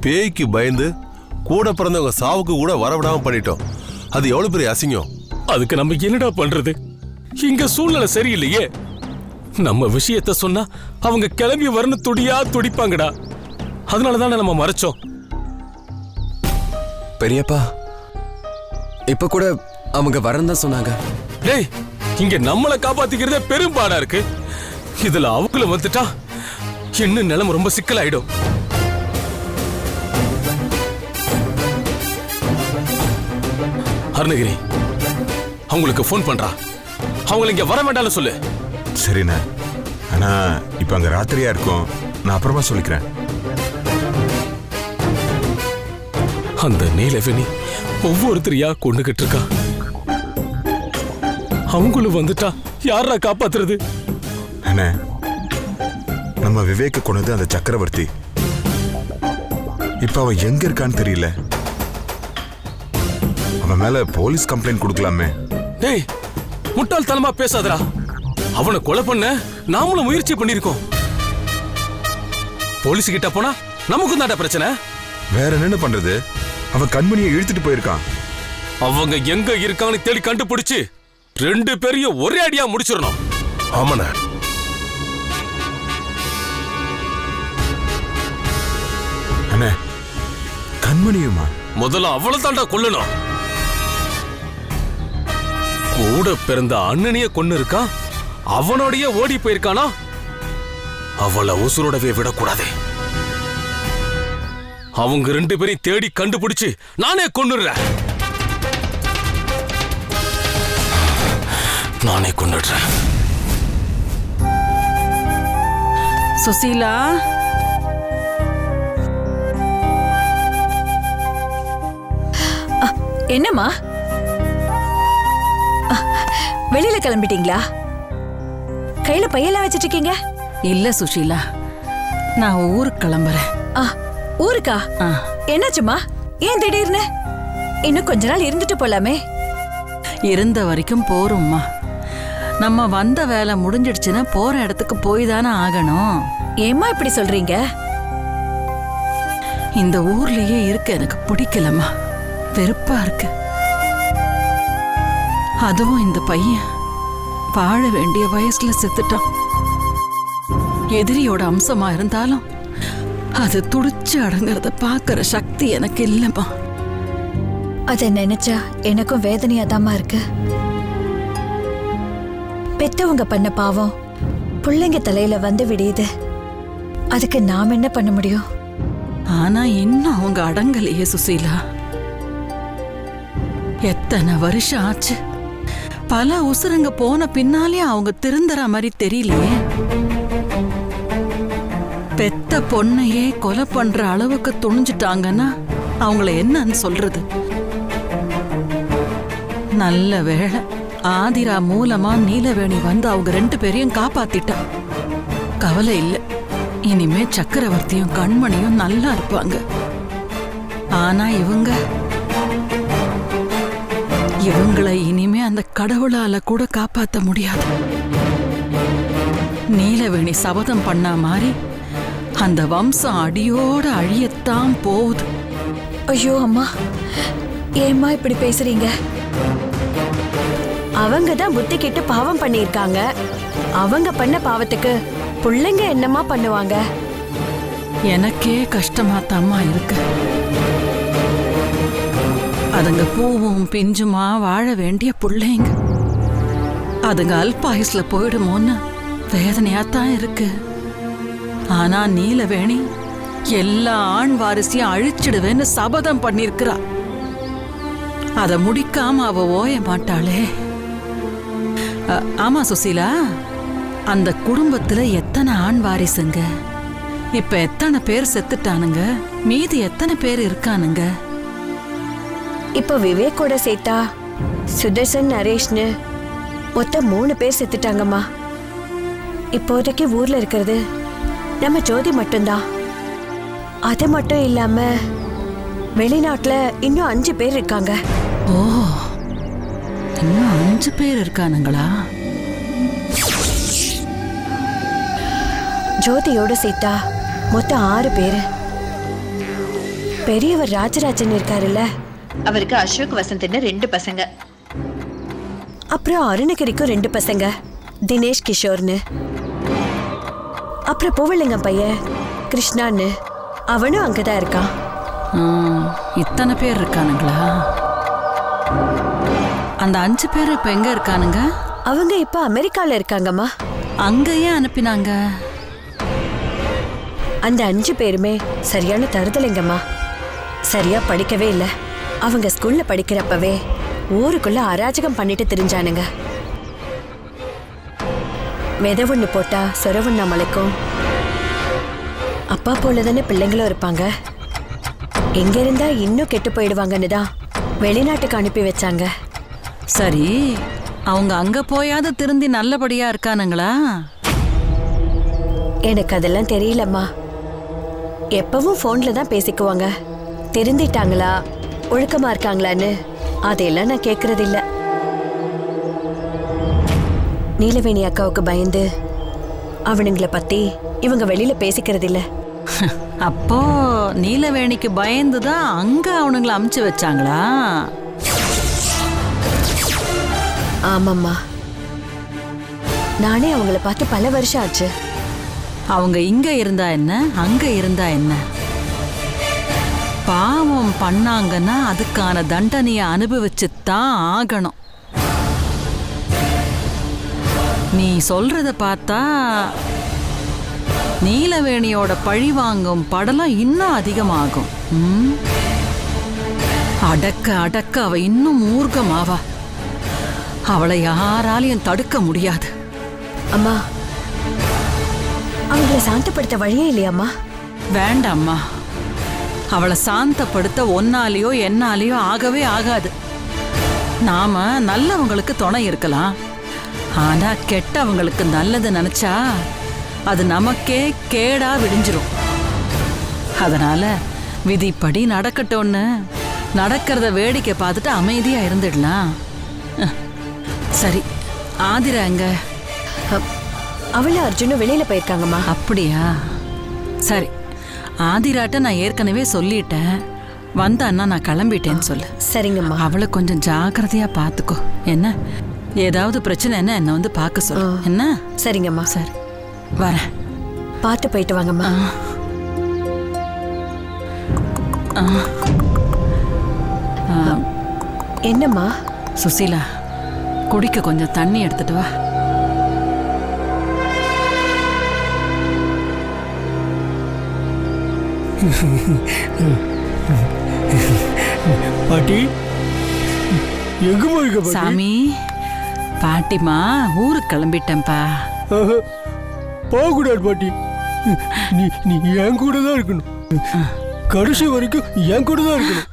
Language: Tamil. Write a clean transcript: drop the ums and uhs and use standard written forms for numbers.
பேய்க்கு பயந்து கூட பிறந்தவங்க சாவுக்கு கூட வரவிடாம பண்ணிட்டோம். அது எவ்வளவு பெரிய அசிங்கம். அதுக்கு நம்ம என்னடா பண்றது? இங்க சூழ்நிலை சரியில்லையே. நம்ம விஷயத்த சொன்னா அவங்க கிளம்பி வரணும் துடியா துடிப்பாங்கடா. அதனாலதானே நம்ம மறைச்சோம். பெரியப்பா இப்ப கூட அவங்க வரன்னு தான் சொன்னாங்க. டேய், இங்க நம்மளை காப்பாத்திக்கிறதே பெரும்பாடா இருக்கு. இதுல அவங்கள வந்துட்டா இன்னும் நிலைமை ரொம்ப சிக்கலாயிடும். அருணகிரி, அவங்களுக்கு போன் பண்றா. அவங்களை இங்க வர வேண்டாம்னு சொல்லு. சரிண்ணா, ஆனா இப்ப அங்க ராத்திரியா இருக்கும். நான் அப்புறமா சொல்லிக்கிறேன். அந்த நீலவேணி ஒவ்வொருத்தரையா கொண்டுகிட்டு இருக்கா. அவங்களும் வந்துட்டா யாரா காப்பாத்துறது? அண்ணே, நம்ம விவேக்க கொண்டது அந்த சக்கரவர்த்தி. இப்ப அவன் எங்க இருக்கான்னு தெரியல. அவன் மேல போலீஸ் கம்ப்ளைண்ட் கொடுக்கலாமே. டேய், முட்டாள்தனமா பேசாதடா. அவனை கொலை பண்ண நாமளும் முயற்சி பண்ணிருக்கோம். போலீஸ் கிட்ட போனா நமக்கும் தான்டா பிரச்சனை. வேற என்ன பண்றது? அவன் கண்மணியை இழுத்துட்டு போயிருக்கான். அவங்க எங்க இருக்கான்னு தேடி கண்டுபிடிச்சு 2 பேரையும் ஒரே அடியா முடிச்சிடணும். ஆமாண்ணா. அண்ணே, கண்மணியுமா? முதல்ல அவளை தாண்டா கொல்லணும். கூட பிறந்த அண்ணனையே கொன்னு இருக்கான். அவனோடய ஓடி போயிருக்கானா? அவளை உசுரோடவே விடக்கூடாது. அவங்க 2 பேரையும் தேடி கண்டுபிடிச்சு நானே கொன்னுடுறேன். நானே கொன்னுடுறேன். சுசீலா, என்னம்மா வெளியில கிளம்பிட்டீங்களா? கையில பையெல்லாம் வச்சிட்டு இருக்கீங்க? இல்ல சுஷீலா, நான் ஊருக்கு கிளம்புறேன். ஊருக்கா? என்னாச்சுமா? ஏன் திடீர்னு? இன்னும் கொஞ்ச நாள் இருந்துட்டு போலாமே. இருந்த வரைக்கும் போறோம்மா. நம்ம வந்த வேலை முடிஞ்சிடுச்சுன்னா போற இடத்துக்கு போய் தானே ஆகணும். ஏம்மா இப்படி சொல்றீங்க? இந்த ஊர்லயே இருக்க எனக்கு பிடிக்கலம்மா. வெறுப்பா இருக்கு. அதுவும் இந்த பையன் வாழ வேண்டிய வயசுல செத்துட்டான். எதிரியோட அம்சமா இருந்தாலும் அது துடிச்சு அடங்குறத பாக்குற சக்தி எனக்கு இல்லம்மா. அத நினைச்சா எனக்கும் வேதனையாதாம்மா இருக்கு. பெத்தவங்க பண்ண பாவம் பிள்ளைங்க தலையில வந்து விடியுது. அதுக்கு நாம என்ன பண்ண முடியும்? ஆனா இன்னும் அவங்க அடங்கலையே சுசீலா. எத்தனை வருஷம் ஆச்சு. பல உசுருங்க போன பின்னாலே அவங்க திருந்துற மாதிரி தெரியலையே. பெத்த பொண்ணையே கொலை பண்ற அளவுக்கு துணிஞ்சிட்டாங்கன்னா அவங்கள என்னன்னு சொல்றது? நல்ல வேளை ஆதிரா மூலமா நீலவேணி வந்து அவங்க 2 பேரையும் காப்பாத்திட்டா. கவலை இல்ல, இனிமே சக்கரவர்த்தியும் கண்மணியும் நல்லா இருப்பாங்க. ஆனா இவங்களை இனிமே அந்த கடவுளால கூட காப்பாத்த முடியாது. நீலவேணி சபதம் பண்ண மாதிரி அந்த வம்சம் அடியோட அழியத்தான் போகுது. ஐயோ அம்மா, ஏம்மா இப்படி பேசுறீங்க? அவங்க தான் புத்தி கெட்டு பாவம் பண்ணிருக்காங்க. அவங்க பண்ண பாவத்துக்கு பிள்ளைங்க என்னமா பண்ணுவாங்க? எனக்கே கஷ்டமாத்தாம்மா இருக்கு. அதுங்க பூவும் பிஞ்சுமா வாழ வேண்டிய பிள்ளைங்க. அதுங்க அல்பாயுஸ்ல போயிடுமோன்னு வேதனையாத்தான் இருக்கு. ஆனா நீலவேணி எல்லா ஆண் வாரிசையும் அழிச்சிடுவேன்னு சபதம் பண்ணிருக்கிறா. அத முடிக்காம அவ ஓய மாட்டாளே. ஆமா சுசீலா, அந்த குடும்பத்துல எத்தனை ஆண் வாரிசுங்க? இப்ப எத்தனை பேர் செத்துட்டானுங்க? மீதி எத்தனை பேர் இருக்கானுங்க? இப்ப விவேக்கோட சேர்த்தா சுதர்சன், நரேஷ்னு மொத்தம் 3 பேர் செத்துட்டாங்கம்மா. இப்போதைக்கு ஊர்ல இருக்கிறது நம்ம ஜோதி மட்டும்தான். அது மட்டும் இல்லாம வெளிநாட்டுல இன்னும் 5 பேர் இருக்காங்க. ஓ, இன்னும் 5 பேர் இருக்கானுங்களா? ஜோதியோட சேர்த்தா மொத்தம் 6 பேரு. பெரியவர் ராஜராஜன் இருக்காருல்ல, அவருக்கு அசோக் வசந்த்னு 2 பசங்க. அப்புறம் அருணகிரிக்கும் 2 பசங்க, தினேஷ் கிஷோர்னு. அப்புறம் பூவலிங்கம் பையன் கிருஷ்ணான்னு, அவனும் அங்கதான் இருக்கான். இத்தனை பேர் இருக்கானுங்களா? அந்த 5 பேர் இப்ப எங்க இருக்கானுங்க? அவங்க இப்ப அமெரிக்கால இருக்காங்கம்மா. அங்க ஏன் அனுப்பினாங்க? அந்த 5 பேருமே சரியான தருதலைங்கம்மா. சரியா படிக்கவே இல்லை. அவங்க ஸ்கூல்ல படிக்கிறப்பவே ஊருக்குள்ள அராஜகம் பண்ணிட்டு திரிஞ்சானுங்க. விதை ஒண்ணு போட்டா சொரவண்ணா மலைக்கும். அப்பா போலதானே பிள்ளைங்களும் இருப்பாங்க. எங்க இருந்தா இன்னும் கெட்டு போயிடுவாங்கன்னு தான் வெளிநாட்டுக்கு அனுப்பி வச்சாங்க. சரி, அவங்க அங்க போயாவது திருந்தி நல்லபடியா இருக்கானுங்களா? எனக்கு அதெல்லாம் தெரியலம்மா. எப்பவும் போன்ல தான் பேசிக்குவாங்க. திருந்திட்டாங்களா, ஒழுக்கமா இருக்காங்களான்னு அதையெல்லாம் நான் கேட்கறது இல்ல. நீலவேணி அக்காவுக்கு பயந்து அவனுங்களை பத்தி இவங்க வெளியில பேசிக்கிறது இல்ல. அப்போ நீலவேணிக்கு பயந்துதான் அங்க அவனுங்களை அமுச்சு வச்சாங்களா? ஆமாம்மா, நானே அவங்கள பார்த்து பல வருஷம் ஆச்சு. அவங்க இங்க இருந்தா என்ன, அங்க இருந்தா என்ன? பாவம் பண்ணாங்கன்னா அதுக்கான தண்டனையை அனுபவிச்சுத்தான் ஆகணும். நீ சொல்றத பார்த்தா நீலவேணியோட பழி வாங்கும் படலம் இன்னும் அதிகமாகும். அடக்க அடக்க அவ இன்னும் மூர்க்கமாவா. அவளை யாராலையும் தடுக்க முடியாது. அம்மா, அவங்கள சாந்தப்படுத்த வழியே இல்லையாம்மா? வேண்டாம்மா, அவளை சாந்தப்படுத்த ஒன்னாலேயோ என்னாலேயோ ஆகவே ஆகாது. நாம நல்லவங்களுக்கு துணை இருக்கலாம், ஆனா கெட்டவங்களுக்கு நல்லது நினைச்சா அது நமக்கே கேடா விடிஞ்சிரும். அதனால விதிப்படி நடக்கட்டும்னு நடக்கிறத வேடிக்கை பார்த்துட்டு அமைதியா இருந்துடலாம். சரி, ஆதிரா எங்க? அவளும் அர்ஜுனும் வெளியில போயிருக்காங்கம்மா. அப்படியா? சரி, ஆதிராட்ட நான் ஏற்கனவே சொல்லிட்டேன், வந்தான்னா நான் கிளம்பிட்டேன்னு சொல்லு. சரிங்கம்மா. அவளை கொஞ்சம் ஜாக்கிரதையா பாத்துக்கோ. என்ன ஏதாவது பிரச்சனைன்னா என்ன வந்து பார்க்க சொல்லு. என்ன? சரிங்கம்மா. சரி, வரேன். பார்த்து போயிட்டு வாங்கம்மா. என்னம்மா? சுசீலா, குடிக்க கொஞ்சம் தண்ணி எடுத்துட்டு வா. பாட்டி எங்க போயிருக்க பாட்டி? சாமி, பாட்டிமா ஊருக்கு கிளம்பிட்டேன்ப்பா. போகக்கூடாது பாட்டி, நீ நீ என் கூட தான் இருக்கணும். கடைசி வரைக்கும் என் கூட தான் இருக்கணும்.